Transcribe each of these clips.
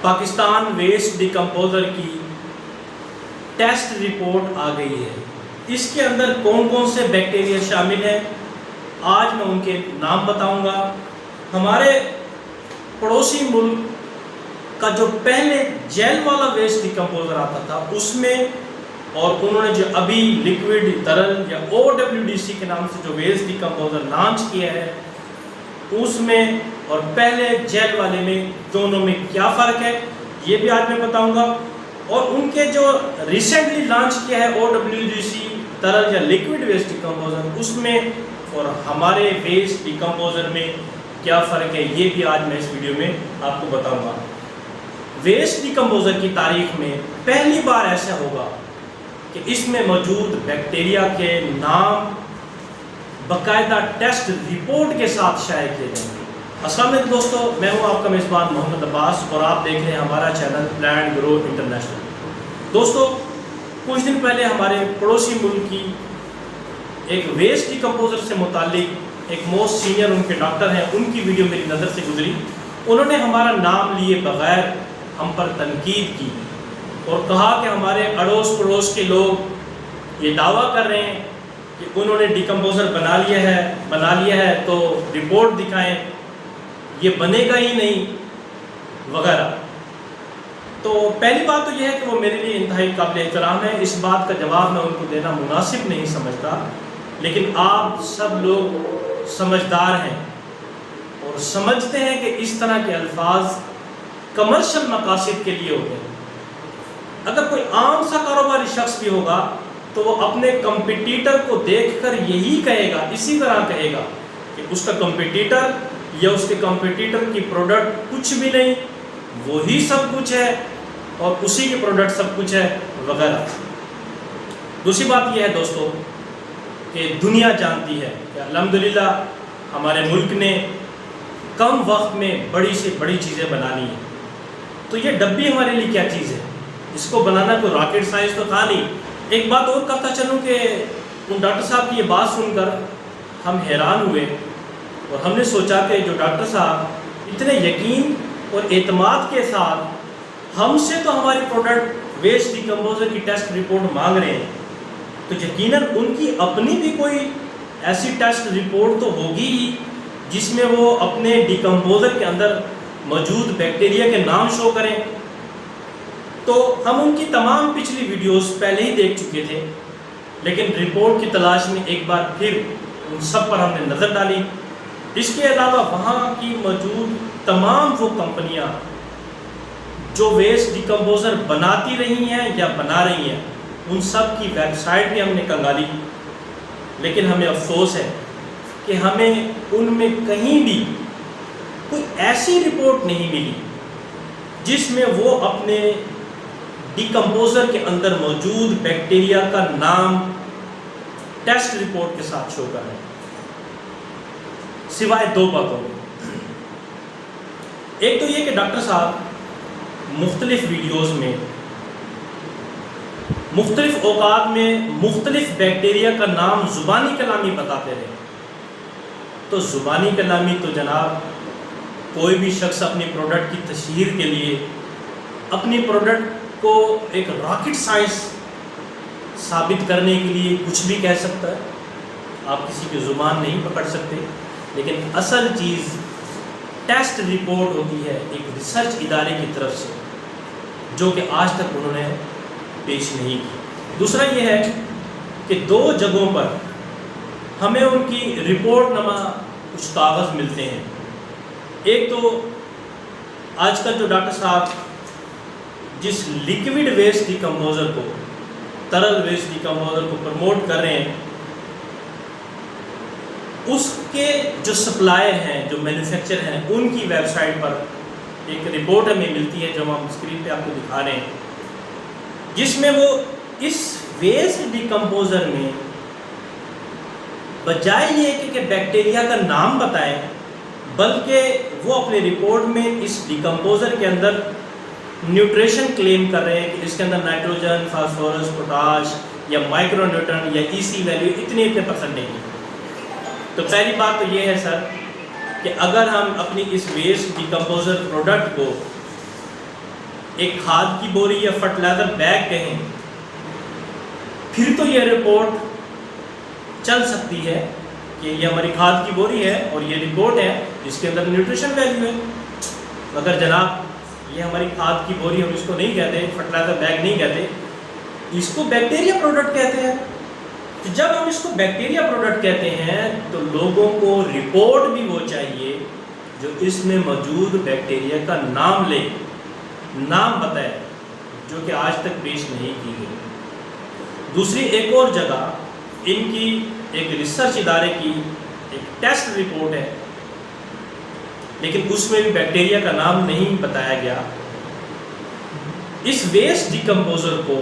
Pakistan waste decomposer کی test report آ گئی ہے۔ اس کے اندر کون کون سے بیکٹیریا شامل ہیں آج میں ان کے نام بتاؤں گا۔ ہمارے پڑوسی ملک کا جو پہلے جیل والا ویسٹ ڈیکمپوزر آتا تھا اس میں، اور انہوں نے جو ابھی لیکوڈ ترل یا OWDC کے نام سے جو ویسٹ ڈیکمپوزر لانچ کیا ہے اس میں اور پہلے جیل والے میں دونوں میں کیا فرق ہے یہ بھی آج میں بتاؤں گا، اور ان کے جو ریسنٹلی لانچ کیا ہے OWDC ترل یا لیکوڈ ویسٹ ڈیکمپوزر اس میں اور ہمارے ویسٹ ڈیکمپوزر میں کیا فرق ہے یہ بھی آج میں اس ویڈیو میں آپ کو بتاؤں گا۔ ویسٹ ڈیکمپوزر کی تاریخ میں پہلی بار ایسا ہوگا کہ اس میں موجود بیکٹیریا کے نام باقاعدہ ٹیسٹ رپورٹ کے ساتھ شائع کیے جائیں گے۔ السلام علیکم دوستو، میں ہوں آپ کا میزبان محمد عباس اور آپ دیکھ رہے ہیں ہمارا چینل پلانٹ گرو انٹرنیشنل۔ دوستو، کچھ دن پہلے ہمارے پڑوسی ملک کی ایک ویسٹ ڈیکمپوزر سے متعلق ایک موسٹ سینئر ان کے ڈاکٹر ہیں، ان کی ویڈیو میری نظر سے گزری۔ انہوں نے ہمارا نام لیے بغیر ہم پر تنقید کی اور کہا کہ ہمارے اڑوس پڑوس کے لوگ یہ دعویٰ کر رہے ہیں کہ انہوں نے ڈیکمپوزر بنا لیا ہے تو رپورٹ دکھائیں، یہ بنے گا ہی نہیں وغیرہ۔ تو پہلی بات تو یہ ہے کہ وہ میرے لیے انتہائی قابل احترام ہے، اس بات کا جواب میں ان کو دینا مناسب نہیں سمجھتا، لیکن آپ سب لوگ سمجھدار ہیں اور سمجھتے ہیں کہ اس طرح کے الفاظ کمرشل مقاصد کے لیے ہوتے ہیں۔ اگر کوئی عام سا کاروباری شخص بھی ہوگا تو وہ اپنے کمپٹیٹر کو دیکھ کر یہی کہے گا، اسی طرح کہے گا کہ اس کا کمپٹیٹر یا اس کے کمپٹیٹر کی پروڈکٹ کچھ بھی نہیں، وہی سب کچھ ہے اور اسی کی پروڈکٹ سب کچھ ہے وغیرہ۔ دوسری بات یہ ہے دوستو کہ دنیا جانتی ہے کہ الحمدللہ ہمارے ملک نے کم وقت میں بڑی سے بڑی چیزیں بنا لی ہیں۔ تو یہ ڈبی ہمارے لیے کیا چیز ہے، اس کو بنانا کوئی راکٹ سائنس تو تھا نہیں۔ ایک بات اور کہتا چلوں کہ ان ڈاکٹر صاحب کی یہ بات سن کر ہم حیران ہوئے اور ہم نے سوچا کہ جو ڈاکٹر صاحب اتنے یقین اور اعتماد کے ساتھ ہم سے تو ہماری پروڈکٹ ویسٹ ڈیکمپوزر کی ٹیسٹ رپورٹ مانگ رہے ہیں، تو یقیناً ان کی اپنی بھی کوئی ایسی ٹیسٹ رپورٹ تو ہوگی ہی جس میں وہ اپنے ڈیکمپوزر کے اندر موجود بیکٹیریا کے نام شو کریں۔ تو ہم ان کی تمام پچھلی ویڈیوز پہلے ہی دیکھ چکے تھے، لیکن رپورٹ کی تلاش میں ایک بار پھر ان سب پر ہم نے نظر ڈالی۔ اس کے علاوہ وہاں کی موجود تمام وہ کمپنیاں جو ویسٹ ڈیکمپوزر بناتی رہی ہیں یا بنا رہی ہیں ان سب کی ویب سائٹ بھی ہم نے کنگالی، لیکن ہمیں افسوس ہے کہ ہمیں ان میں کہیں بھی کوئی ایسی رپورٹ نہیں ملی جس میں وہ اپنے ڈیکمپوزر کے اندر موجود بیکٹیریا کا نام ٹیسٹ رپورٹ کے ساتھ شو کر رہے ہیں، سوائے دو باتوں میں۔ ایک تو یہ کہ ڈاکٹر صاحب مختلف ویڈیوز میں مختلف اوقات میں مختلف بیکٹیریا کا نام زبانی کلامی بتاتے رہے۔ تو زبانی کلامی تو جناب کوئی بھی شخص اپنی پروڈکٹ کی تشہیر کے لیے اپنی پروڈکٹ کو ایک راکٹ سائنس ثابت کرنے کے لیے کچھ بھی کہہ سکتا ہے، آپ کسی کی زبان نہیں پکڑ سکتے، لیکن اصل چیز ٹیسٹ رپورٹ ہوتی ہے ایک ریسرچ ادارے کی طرف سے جو کہ آج تک انہوں نے پیش نہیں کی۔ دوسرا یہ ہے کہ دو جگہوں پر ہمیں ان کی رپورٹ نما کچھ کاغذ ملتے ہیں۔ ایک تو آج کل جو ڈاکٹر صاحب جس لیکوڈ ویسٹ ڈیکمپوزر کو، ترل ویسٹ ڈیکمپوزر کو پروموٹ کر رہے ہیں، اس کے جو سپلائر ہیں، جو مینوفیکچر ہیں، ان کی ویب سائٹ پر ایک رپورٹ ہمیں ملتی ہے جو ہم اسکرین پہ آپ کو دکھا رہے ہیں، جس میں وہ اس ویسٹ ڈیکمپوزر میں بجائے یہ کہ بیکٹیریا کا نام بتائیں، بلکہ وہ اپنے رپورٹ میں اس ڈیکمپوزر کے اندر نیوٹریشن کلیم کر رہے ہیں کہ اس کے اندر نائٹروجن، فاسفورس، پوٹاش یا مائکرو نیوٹرن یا EC ویلیو اتنے پرسنٹیج ہے۔ تو پہلی بات تو یہ ہے سر کہ اگر ہم اپنی اس ویسٹ ڈیکمپوزر پروڈکٹ کو ایک کھاد کی بوری یا فرٹیلائزر بیگ کہیں، پھر تو یہ رپورٹ چل سکتی ہے کہ یہ ہماری کھاد کی بوری ہے اور یہ رپورٹ ہے اس کے اندر نیوٹریشن ویلیو ہے. مگر جناب یہ ہماری کھاد کی بوری ہم اس کو نہیں کہتے، فرٹیلائزر بیگ نہیں کہتے، اس کو بیکٹیریا پروڈکٹ کہتے ہیں. جب ہم اس کو بیکٹیریا پروڈکٹ کہتے ہیں تو لوگوں کو رپورٹ بھی وہ چاہیے جو اس میں موجود بیکٹیریا کا نام لے، نام بتائے، جو کہ آج تک پیش نہیں کی گئی. دوسری ایک اور جگہ ان کی ایک ریسرچ ادارے کی ایک ٹیسٹ رپورٹ ہے، لیکن اس میں بھی بیکٹیریا کا نام نہیں بتایا گیا. اس ویسٹ ڈیکمپوزر کو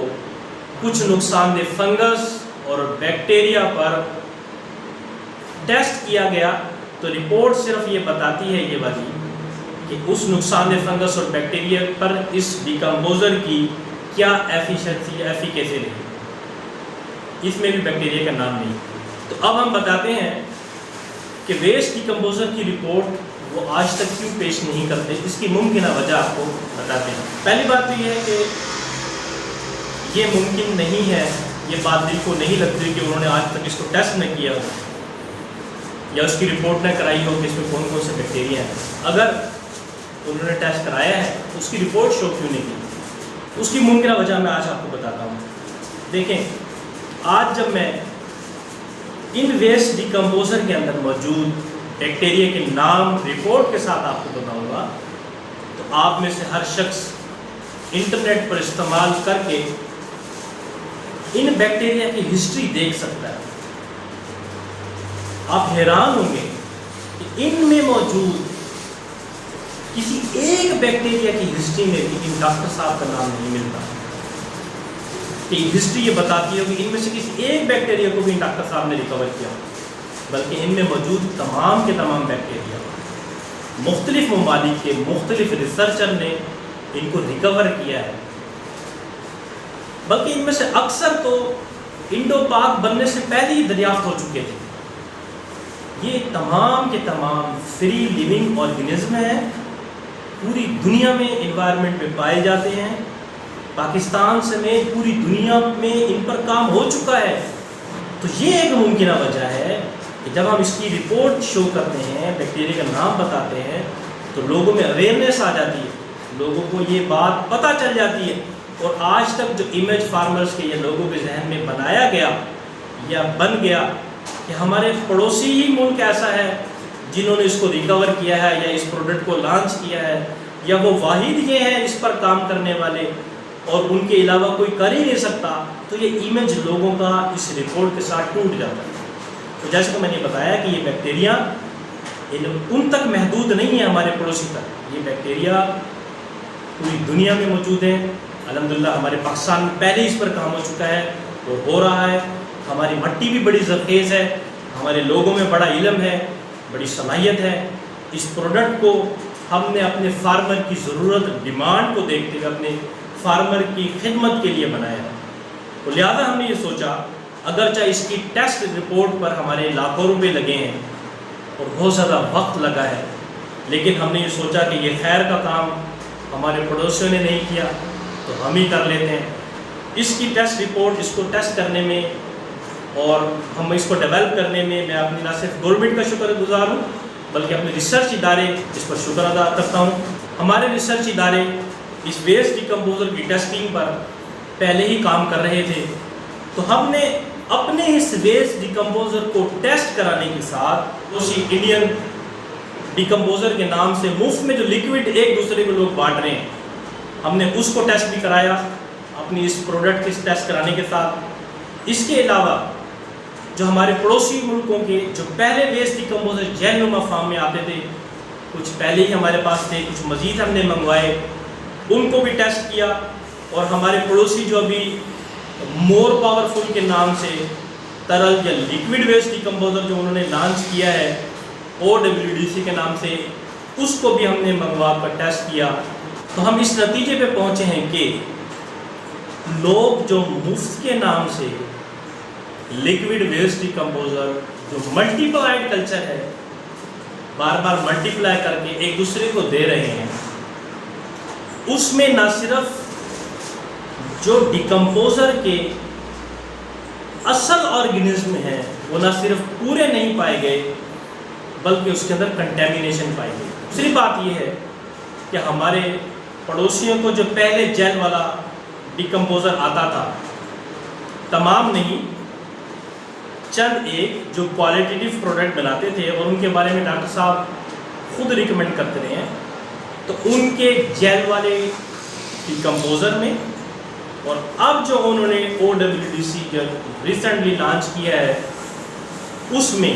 کچھ نقصان دہ فنگس اور بیکٹیریا پر ٹیسٹ کیا گیا تو رپورٹ صرف یہ بتاتی ہے یہ والی کہ اس نقصان دہ فنگس اور بیکٹیریا پر اس ڈیکمپوزر کی کیا ایفیشنسی یا ایفیکیسی رہی، اس میں بھی بیکٹیریا کا نام نہیں. تو اب ہم بتاتے ہیں کہ ویسٹ ڈیکمپوزر کی رپورٹ وہ آج تک کیوں پیش نہیں کرتے، اس کی ممکنہ وجہ آپ کو بتاتے ہیں. پہلی بات تو یہ ہے کہ یہ ممکن نہیں ہے، یہ بات دل کو نہیں لگتی کہ انہوں نے آج تک اس کو ٹیسٹ نہ کیا ہو یا اس کی رپورٹ نہ کرائی ہو کہ اس میں کون کون سے بیکٹیریا ہیں. اگر انہوں نے ٹیسٹ کرایا ہے تو اس کی رپورٹ شو کیوں نہیں کی؟ اس کی ممکنہ وجہ میں آج آپ کو بتاتا ہوں. دیکھیں، آج جب میں ان ویسٹ ڈیکمپوزر کے اندر موجود بیکٹیریا کے نام رپورٹ کے ساتھ آپ کو بتاؤں گا تو آپ میں سے ہر شخص انٹرنیٹ پر استعمال کر کے ان بیکٹیریا کی ہسٹری دیکھ سکتا ہے. آپ حیران ہوں گے کہ ان میں موجود کسی ایک بیکٹیریا کی ہسٹری میں بھی ان ڈاکٹر صاحب کا نام نہیں ملتا. کہ ہسٹری یہ بتاتی ہے کہ ان میں سے کسی ایک بیکٹیریا کو بھی ڈاکٹر صاحب نے ریکور کیا، بلکہ ان میں موجود تمام کے تمام بیکٹیریا مختلف ممالک کے مختلف ریسرچر نے ان کو ریکور کیا ہے. بلکہ ان میں سے اکثر تو انڈو پاک بننے سے پہلے ہی دریافت ہو چکے تھے. یہ تمام کے تمام فری لیونگ آرگینزم ہیں، پوری دنیا میں انوائرمنٹ میں پائے جاتے ہیں. پاکستان سمیت پوری دنیا میں ان پر کام ہو چکا ہے. تو یہ ایک ممکنہ وجہ ہے کہ جب ہم اس کی رپورٹ شو کرتے ہیں، بیکٹیریا کا نام بتاتے ہیں، تو لوگوں میں اویئرنیس آ جاتی ہے، لوگوں کو یہ بات پتہ چل جاتی ہے. اور آج تک جو امیج فارمرز کے یہ لوگوں کے ذہن میں بنایا گیا یا بن گیا کہ ہمارے پڑوسی ہی ملک ایسا ہے جنہوں نے اس کو ریکور کیا ہے یا اس پروڈکٹ کو لانچ کیا ہے، یا وہ واحد یہ ہیں اس پر کام کرنے والے اور ان کے علاوہ کوئی کر ہی نہیں سکتا، تو یہ امیج لوگوں کا اس رپورٹ کے ساتھ ٹوٹ جاتا ہے. تو جیسے کہ میں نے بتایا کہ یہ بیکٹیریا ان تک محدود نہیں ہے ہمارے پڑوسی تک، یہ بیکٹیریا پوری دنیا میں موجود ہیں. الحمدللہ ہمارے پاکستان میں پہلے اس پر کام ہو چکا ہے اور ہو رہا ہے. ہماری مٹی بھی بڑی زرخیز ہے، ہمارے لوگوں میں بڑا علم ہے، بڑی صلاحیت ہے. اس پروڈکٹ کو ہم نے اپنے فارمر کی ضرورت، ڈیمانڈ کو دیکھتے ہوئے اپنے فارمر کی خدمت کے لیے بنایا ہے. تو لہٰذا ہم نے یہ سوچا، اگرچہ اس کی ٹیسٹ رپورٹ پر ہمارے لاکھوں روپے لگے ہیں اور بہت زیادہ وقت لگا ہے، لیکن ہم نے یہ سوچا کہ یہ خیر کا کام ہمارے پڑوسیوں نے نہیں کیا تو ہم ہی کر لیتے ہیں. اس کی ٹیسٹ رپورٹ، اس کو ٹیسٹ کرنے میں اور ہم اس کو ڈیولپ کرنے میں میں اپنی نہ صرف گورنمنٹ کا شکر گزار ہوں بلکہ اپنے ریسرچ ادارے اس پر شکر ادا کرتا ہوں. ہمارے ریسرچ ادارے اس ویسٹ ڈیکمپوزر کی ٹیسٹنگ پر پہلے ہی کام کر رہے تھے، تو ہم نے اپنے اس ویسٹ ڈیکمپوزر کو ٹیسٹ کرانے کے ساتھ اسی انڈین ڈیکمپوزر کے نام سے مفت میں جو لیکوڈ ایک دوسرے کو لوگ بانٹ رہے ہیں، ہم نے اس کو ٹیسٹ بھی کرایا اپنی اس پروڈکٹ کے ٹیسٹ کرانے کے ساتھ. اس کے علاوہ جو ہمارے پڑوسی ملکوں کے جو پہلے ویسٹ ڈیکمپوزر جین نما فارم میں آتے تھے، کچھ پہلے ہی ہمارے پاس تھے، کچھ مزید ہم نے منگوائے، ان کو بھی ٹیسٹ کیا. اور ہمارے پڑوسی جو ابھی مور پاورفل کے نام سے ترل یا لیکوڈ ویسٹ ڈیکمپوزر جو انہوں نے لانچ کیا ہے OWDC کے نام سے، اس کو بھی ہم نے منگوا کر ٹیسٹ کیا. تو ہم اس نتیجے پہ پہنچے ہیں کہ لوگ جو مفت کے نام سے لیکوڈ ویسٹ ڈیکمپوزر جو ملٹی پلائڈ کلچر ہے، بار بار ملٹی پلائی کر کے ایک دوسرے کو دے رہے ہیں، اس میں نہ صرف جو ڈیکمپوزر کے اصل آرگینزم ہیں وہ نہ صرف پورے نہیں پائے گئے بلکہ اس کے اندر کنٹیمینیشن پائی گئی۔ دوسری بات یہ ہے کہ ہمارے پڑوسیوں کو جو پہلے جیل والا ڈیکمپوزر آتا تھا، تمام نہیں، چند ایک جو کوالٹیٹیو پروڈکٹ بناتے تھے اور ان کے بارے میں ڈاکٹر صاحب خود ریکمینڈ کرتے رہے ہیں، تو ان کے جیل والے ڈیکمپوزر میں اور اب جو انہوں نے OWDC ریسنٹلی لانچ کیا ہے اس میں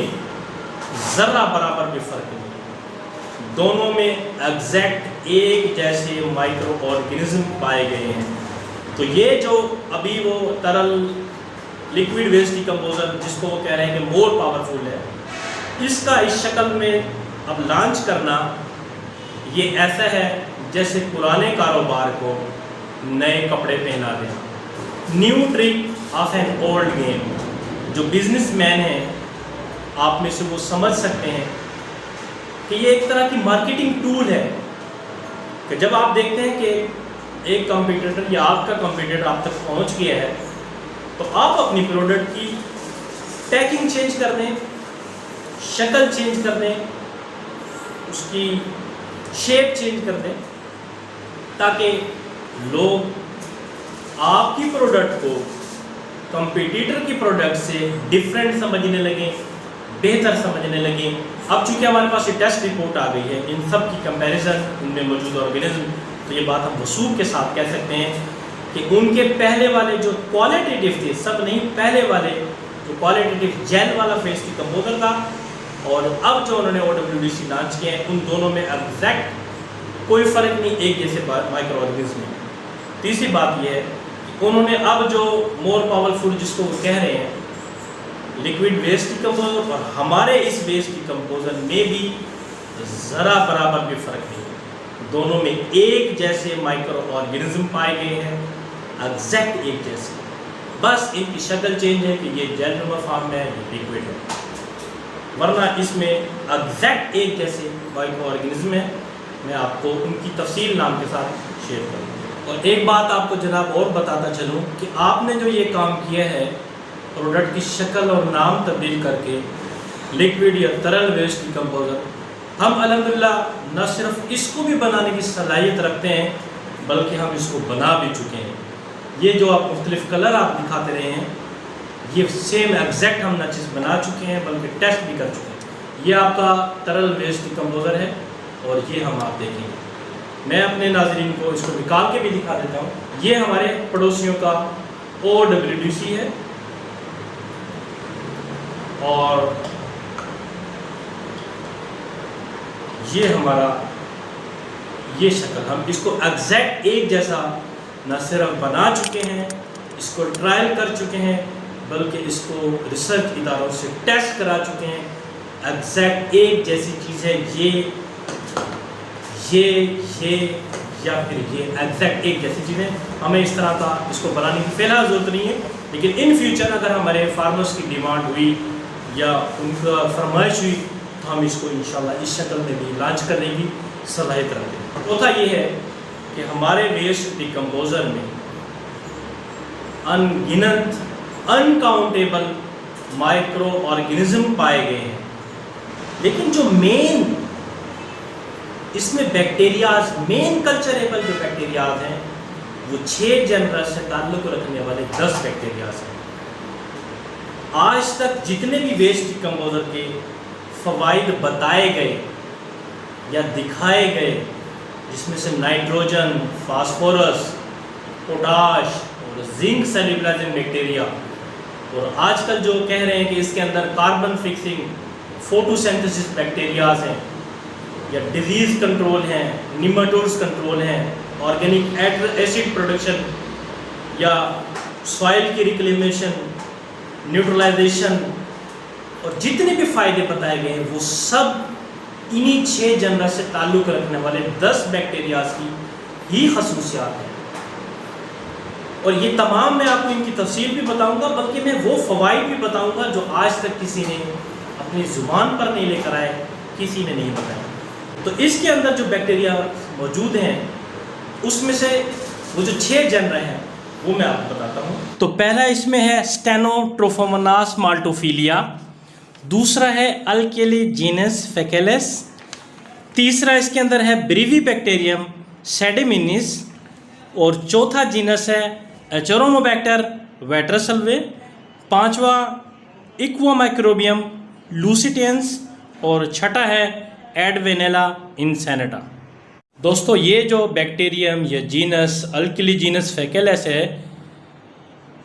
ذرہ برابر بھی فرق نہیں، دونوں میں ایگزیکٹ ایک جیسے مائکرو آرگینزم پائے گئے ہیں۔ تو یہ جو ابھی وہ ترل لیکوڈ ویسٹ ڈیکمپوزر جس کو وہ کہہ رہے ہیں کہ مور پاورفل ہے، اس کا اس شکل میں اب لانچ کرنا یہ ایسا ہے جیسے پرانے کاروبار کو نئے کپڑے پہنا دیں، new trick of an old game. جو بزنس مین ہیں آپ میں سے وہ سمجھ سکتے ہیں کہ یہ ایک طرح کی مارکیٹنگ ٹول ہے کہ جب آپ دیکھتے ہیں کہ ایک کمپیٹیٹر یا آپ کا کمپیٹیٹر آپ تک پہنچ گیا ہے تو آپ اپنی پروڈکٹ کی پیکنگ چینج کر دیں، شکل چینج کر دیں، اس کی شیپ چینج کر دیں تاکہ لوگ آپ کی پروڈکٹ کو کمپیٹیٹر کی پروڈکٹ سے ڈیفرنٹ سمجھنے لگیں، بہتر سمجھنے لگیں۔ اب چونکہ ہمارے پاس یہ ٹیسٹ رپورٹ آ گئی ہے ان سب کی کمپیریزن، ان میں موجود آرگینزم، تو یہ بات ہم وثوق کے ساتھ کہہ سکتے ہیں کہ ان کے پہلے والے جو کوالٹیٹیو تھے، سب نہیں، پہلے والے جو کوالٹیٹیو جیل والا فیس ڈیکمپوزر تھا اور اب جو انہوں نے OWDC لانچ کیا ہے ان دونوں میں ایگزیکٹ کوئی فرق نہیں، ایک جیسے مائکرو آرگینزم میں۔ تیسری بات یہ ہے کہ انہوں نے اب جو مور پاورفل جس کو وہ کہہ رہے ہیں لیکوڈ ویسٹ ڈیکمپوزر اور ہمارے اس ویسٹ ڈیکمپوزر میں بھی ذرا برابر بھی فرق نہیں ہے، دونوں میں ایک جیسے مائکرو آرگینزم پائے گئے ہیں، ایگزیکٹ ایک جیسے، بس ان کی شکل چینج ہے کہ یہ جیل نما فارم میں ہے، یہ لیکوڈ ہے، ورنہ اس میں ایگزیکٹ ایک جیسے مائکرو آرگینزم ہے۔ میں آپ کو ان کی تفصیل نام کے ساتھ شیئر کروں۔ اور ایک بات آپ کو جناب اور بتاتا چلوں کہ آپ نے جو یہ کام کیا ہے پروڈکٹ کی شکل اور نام تبدیل کر کے لیکوڈ یا ترل ویسٹ ڈیکمپوزر، ہم الحمدللہ نہ صرف اس کو بھی بنانے کی صلاحیت رکھتے ہیں بلکہ ہم اس کو بنا بھی چکے ہیں۔ یہ جو آپ مختلف کلر آپ دکھاتے رہے ہیں یہ سیم ایگزیکٹ ہم نہ چیز بنا چکے ہیں بلکہ ٹیسٹ بھی کر چکے ہیں۔ یہ آپ کا ترل ویسٹ ڈیکمپوزر ہے اور یہ ہم آپ دیکھیں گے۔ میں اپنے ناظرین کو اس کو نکال کے بھی دکھا دیتا ہوں۔ یہ ہمارے پڑوسیوں کا OWDC ہے اور یہ ہمارا یہ شکل، ہم اس کو ایگزیکٹ ایک جیسا نہ صرف بنا چکے ہیں، اس کو ٹرائل کر چکے ہیں بلکہ اس کو ریسرچ اداروں سے ٹیسٹ کرا چکے ہیں، ایگزیکٹ ایک جیسی چیز ہے، یہ یا پھر یہ ایگزیکٹ ایک جیسی چیزیں۔ ہمیں اس طرح کا اس کو بنانے کی فی الحال ضرورت نہیں ہے، لیکن ان فیوچر اگر ہمارے فارمرز کی ڈیمانڈ ہوئی یا ان کا فرمائش ہوئی تو ہم اس کو انشاءاللہ اس شکل میں بھی لانچ کرنے کی صلاحیت رکھتے ہیں۔ چوتھا یہ ہے کہ ہمارے ویسٹ ڈیکمپوزر میں انگنت انکاؤنٹیبل مائکرو آرگینزم پائے گئے ہیں، لیکن جو مین اس میں بیکٹیریاز، مین کلچریبل جو بیکٹیریاز ہیں وہ 6 جنرل سے تعلق رکھنے والے 10 بیکٹیریاز ہیں۔ آج تک جتنے بھی ویسٹ ڈیکمپوزر کے فوائد بتائے گئے یا دکھائے گئے جس میں سے نائٹروجن، فاسفورس، پوٹاش اور زنک سیلولائزنگ بیکٹیریا، اور آج کل جو کہہ رہے ہیں کہ اس کے اندر کاربن فکسنگ فوٹوسینتھسس بیکٹیریاز ہیں یا ڈیزیز کنٹرول ہیں، نیماٹوڈز کنٹرول ہیں، آرگینک ایسڈ پروڈکشن یا سوائل کی ریکلیمیشن، نیوٹرلائزیشن، اور جتنے بھی فائدے بتائے گئے ہیں وہ سب انہی 6 جنرل سے تعلق رکھنے والے 10 بیکٹیریاز کی ہی خصوصیات ہیں۔ اور یہ تمام میں آپ کو ان کی تفصیل بھی بتاؤں گا بلکہ میں وہ فوائد بھی بتاؤں گا جو آج تک کسی نے اپنی زبان پر نہیں لے کر آئے، کسی نے نہیں بتایا۔ تو اس کے اندر جو بیکٹیریا موجود ہیں اس میں سے وہ جو 6 جنر ہیں وہ میں آپ کو بتاتا ہوں. تو پہلا اس میں ہے اسٹینوٹروفوموناس مالٹوفیلیا، دوسرا ہے الکیلی جینس فیکیلس، تیسرا اس کے اندر ہے بریوی بیکٹیریم سیڈیمینس، اور چوتھا جینس ہے ایچورونوبیکٹر ویٹرسلوے، پانچواں ایکوا مائکروبیم لوسیٹینس، اور چھٹا ہے ایڈوینیلا انسینٹا. دوستو یہ جو بیکٹیریم یا جینس الکلی جینس فیکیلس ہے،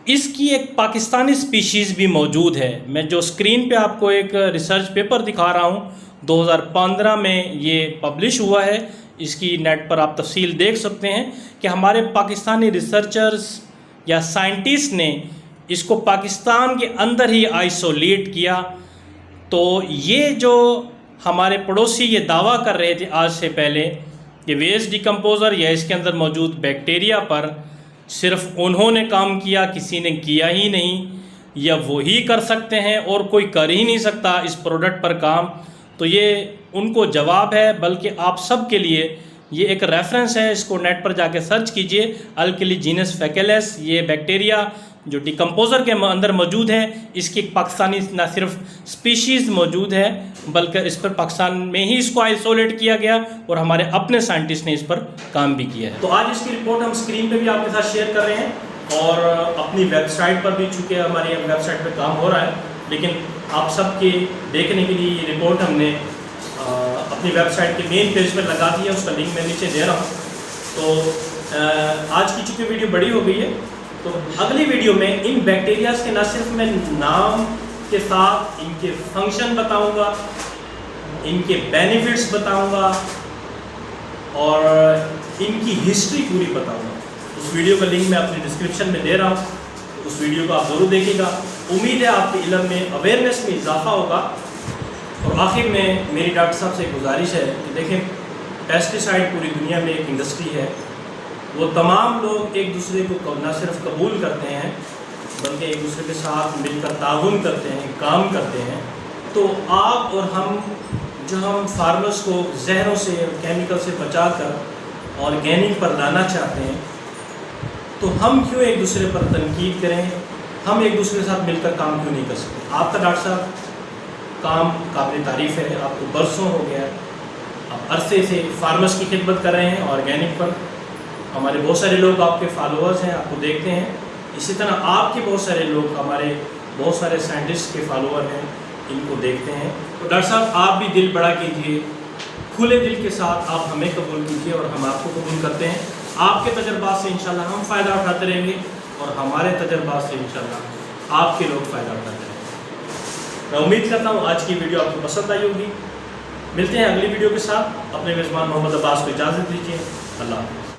اس کی ایک پاکستانی سپیشیز بھی موجود ہے. میں جو اسکرین پہ آپ کو ایک ریسرچ پیپر دکھا رہا ہوں 2015 میں یہ پبلش ہوا ہے، اس کی نیٹ پر آپ تفصیل دیکھ سکتے ہیں کہ ہمارے پاکستانی ریسرچرز یا سائنٹسٹ نے اس کو پاکستان کے اندر ہی آئسولیٹ کیا. تو یہ جو ہمارے پڑوسی یہ دعویٰ کر رہے تھے آج سے پہلے کہ ویسٹ ڈیکمپوزر یا اس کے اندر موجود بیکٹیریا پر صرف انہوں نے کام کیا، کسی نے کیا ہی نہیں، یا وہی کر سکتے ہیں اور کوئی کر ہی نہیں سکتا اس پروڈکٹ پر کام، تو یہ ان کو جواب ہے. بلکہ آپ سب کے لیے یہ ایک ریفرنس ہے، اس کو نیٹ پر جا کے سرچ کیجئے. الکلی جینس فیکیلس یہ بیکٹیریا جو ڈیکمپوزر کے اندر موجود ہے، اس کی ایک پاکستانی نہ صرف سپیشیز موجود ہے بلکہ اس پر پاکستان میں ہی اس کو آئسولیٹ کیا گیا اور ہمارے اپنے سائنٹسٹ نے اس پر کام بھی کیا ہے. تو آج اس کی رپورٹ ہم اسکرین پہ بھی آپ کے ساتھ شیئر کر رہے ہیں، اور اپنی ویب سائٹ پر بھی، چونکہ ہماری ویب سائٹ پہ کام ہو رہا ہے، لیکن آپ سب کے دیکھنے کے لیے یہ رپورٹ ہم نے اپنی ویب سائٹ کے مین پیج پر لگا دی ہے، اس کا لنک میں نیچے دے رہا ہوں. تو آج کی چونکہ ویڈیو بڑی ہو گئی ہے، تو اگلی ویڈیو میں ان بیکٹیریاز کے نہ صرف میں نام کے ساتھ ان کے فنکشن بتاؤں گا، ان کے بینیفٹس بتاؤں گا، اور ان کی ہسٹری پوری بتاؤں گا. اس ویڈیو کا لنک میں اپنی ڈسکرپشن میں دے رہا ہوں، اس ویڈیو کو آپ ضرور دیکھیے گا. امید ہے آپ کے علم میں، اویئرنیس میں اضافہ ہوگا. اور آخر میں میری ڈاکٹر صاحب سے ایک گزارش ہے کہ دیکھیں، پیسٹیسائڈ پوری دنیا میں ایک انڈسٹری ہے. وہ تمام لوگ ایک دوسرے کو نہ صرف قبول کرتے ہیں بلکہ ایک دوسرے کے ساتھ مل کر تعاون کرتے ہیں، کام کرتے ہیں. تو آپ اور ہم فارمرز کو زہروں سے اور کیمیکل سے بچا کر آرگینک پر لانا چاہتے ہیں، تو ہم کیوں ایک دوسرے پر تنقید کریں؟ ہم ایک دوسرے کے ساتھ مل کر کام کیوں نہیں کر سکتے؟ آپ کا ڈاکٹر صاحب کام قابل تعریف ہے، آپ کو برسوں ہو گیا، آپ عرصے سے فارمرز کی خدمت کر رہے ہیں آرگینک پر. ہمارے بہت سارے لوگ آپ کے فالوورز ہیں، آپ کو دیکھتے ہیں. اسی طرح آپ کے بہت سارے لوگ ہمارے بہت سارے سائنٹسٹ کے فالوور ہیں، ان کو دیکھتے ہیں. تو ڈاکٹر صاحب آپ بھی دل بڑا کیجیے، کھلے دل کے ساتھ آپ ہمیں قبول کیجیے اور ہم آپ کو قبول کرتے ہیں. آپ کے تجربات سے انشاءاللہ ہم فائدہ اٹھاتے رہیں گے، اور ہمارے تجربات سے انشاءاللہ آپ کے لوگ فائدہ اٹھاتے رہیں گے. میں امید کرتا ہوں آج کی ویڈیو آپ کو پسند آئی ہوگی. ملتے ہیں اگلی ویڈیو کے ساتھ. اپنے میزبان محمد عباس کو اجازت دیجیے. اللہ حافظ.